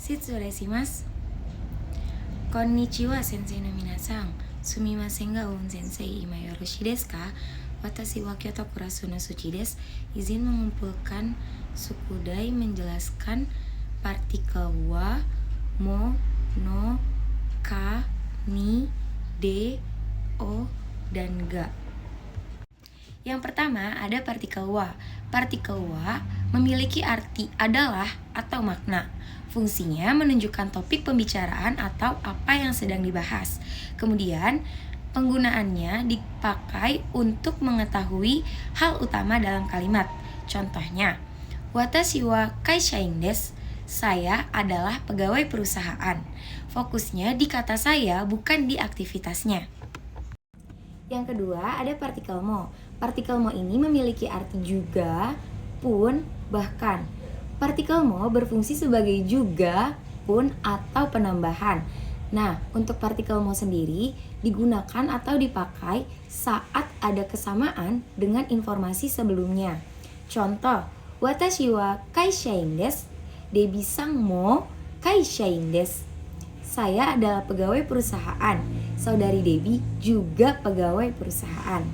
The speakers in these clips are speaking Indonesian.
Shitsure shimasu. Konnichiwa sensei no minasan. Sumimasen ga on sensei ima yoroshi desu ka? Watashi wa Kyoto Kurasu no Suchi desu. Izin mengumpulkan sukudai menjelaskan partikel wa, mo, no, ka, ni, de, o, dan ga. Yang pertama ada partikel wa. Partikel wa memiliki arti adalah atau makna. Fungsinya menunjukkan topik pembicaraan atau apa yang sedang dibahas. Kemudian penggunaannya dipakai untuk mengetahui hal utama dalam kalimat. Contohnya, watashi wa kaishain desu. Saya adalah pegawai perusahaan. Fokusnya di kata saya, bukan di aktivitasnya. Yang kedua, ada partikel mo. Partikel mo ini memiliki arti juga, pun, bahkan. Partikel mo berfungsi sebagai juga, pun, atau penambahan. Nah, untuk partikel mo sendiri digunakan atau dipakai saat ada kesamaan dengan informasi sebelumnya. Contoh, watashi wa kaishain desu. Debbie sang mo kaishain desu. Saya adalah pegawai perusahaan. Saudari Debbie juga pegawai perusahaan.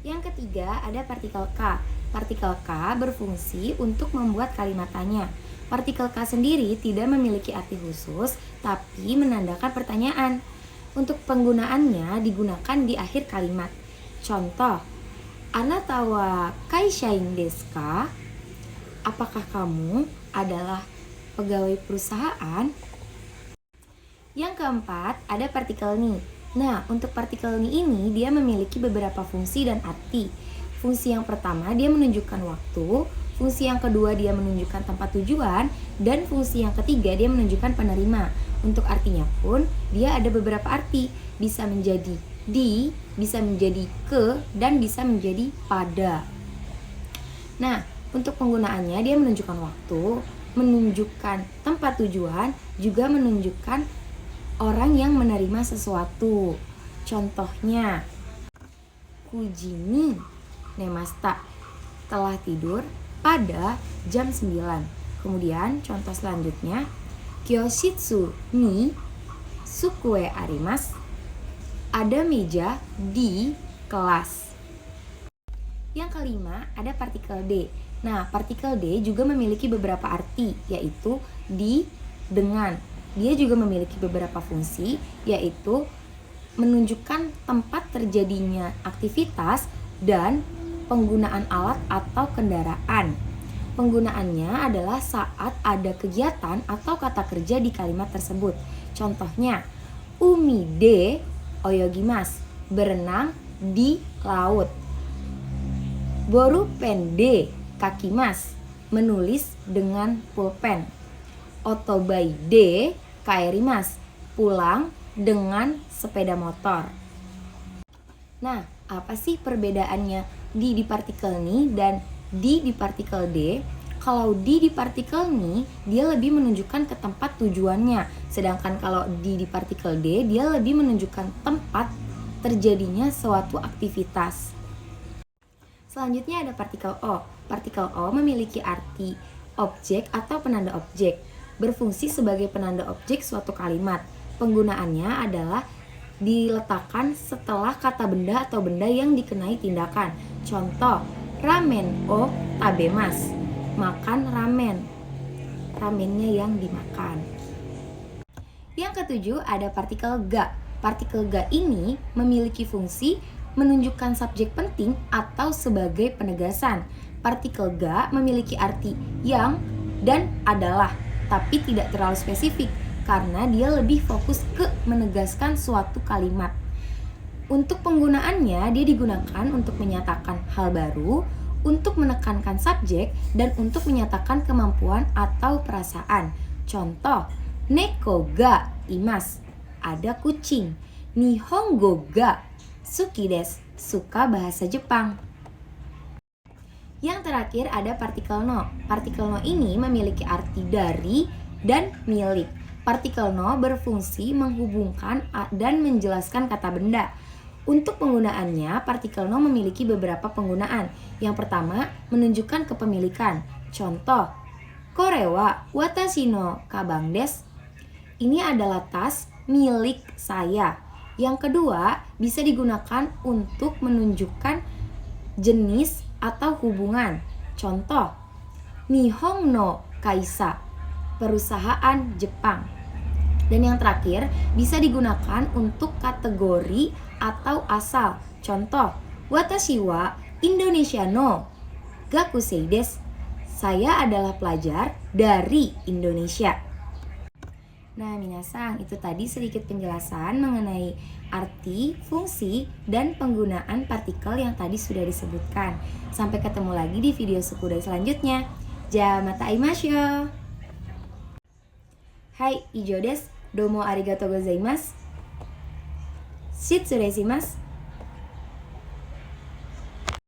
Yang ketiga ada partikel K. Partikel K berfungsi untuk membuat kalimat tanya. Partikel K sendiri tidak memiliki arti khusus, tapi menandakan pertanyaan. Untuk penggunaannya digunakan di akhir kalimat. Contoh, anata wa kaishain desu ka? Apakah kamu adalah pegawai perusahaan? Yang keempat, ada partikel ni. Nah, untuk partikel ni ini dia memiliki beberapa fungsi dan arti. Fungsi yang pertama dia menunjukkan waktu, fungsi yang kedua dia menunjukkan tempat tujuan, dan fungsi yang ketiga dia menunjukkan penerima. Untuk artinya pun dia ada beberapa arti, bisa menjadi di, bisa menjadi ke, dan bisa menjadi pada. Nah, untuk penggunaannya dia menunjukkan waktu, menunjukkan tempat tujuan, juga menunjukkan orang yang menerima sesuatu. Contohnya, kuji ni nemashita. Telah tidur pada jam 9. Kemudian contoh selanjutnya, kyoshitsu ni sukue arimasu. Ada meja di kelas. Yang kelima, ada partikel D. Nah, partikel D juga memiliki beberapa arti, yaitu di, dengan. Dia juga memiliki beberapa fungsi, yaitu menunjukkan tempat terjadinya aktivitas dan penggunaan alat atau kendaraan. Penggunaannya adalah saat ada kegiatan atau kata kerja di kalimat tersebut. Contohnya, umi de oyogimasu, berenang di laut. Borupen de kakimasu, menulis dengan pulpen. Otobai de kaerimasu, pulang dengan sepeda motor. Nah, apa sih perbedaannya di partikel ni dan di partikel D? Kalau di partikel ni dia lebih menunjukkan ke tempat tujuannya, sedangkan kalau di partikel D dia lebih menunjukkan tempat terjadinya suatu aktivitas. Selanjutnya ada partikel O. Partikel O memiliki arti objek atau penanda objek, berfungsi sebagai penanda objek suatu kalimat. Penggunaannya adalah diletakkan setelah kata benda atau benda yang dikenai tindakan. Contoh, ramen o tabemasu, makan ramen. Ramennya yang dimakan. Yang ketujuh ada partikel ga. Partikel ga ini memiliki fungsi menunjukkan subjek penting atau sebagai penegasan. Partikel ga memiliki arti yang dan adalah, tapi tidak terlalu spesifik karena dia lebih fokus ke menegaskan suatu kalimat. Untuk penggunaannya dia digunakan untuk menyatakan hal baru, untuk menekankan subjek, dan untuk menyatakan kemampuan atau perasaan. Contoh, neko ga imasu, ada kucing. Nihongo ga suki desu, suka bahasa Jepang. Yang terakhir ada partikel no. Partikel no ini memiliki arti dari dan milik. Partikel no berfungsi menghubungkan dan menjelaskan kata benda. Untuk penggunaannya, partikel no memiliki beberapa penggunaan. Yang pertama, menunjukkan kepemilikan. Contoh, Kore wa watashi no kabang desu. Ini adalah tas milik saya. Yang kedua, bisa digunakan untuk menunjukkan jenis atau hubungan. Contoh, Nihon no kaisa, perusahaan Jepang. Dan yang terakhir, bisa digunakan untuk kategori atau asal. Contoh, watashi wa Indonesia no gakusei desu. Saya adalah pelajar dari Indonesia. Nah, minasang, itu tadi sedikit penjelasan mengenai arti, fungsi, dan penggunaan partikel yang tadi sudah disebutkan. Sampai ketemu lagi di video Sukudai selanjutnya. Ja mata aimashou. Hai, ijo desu. Domo arigatou gozaimasu. Shitsurei shimasu.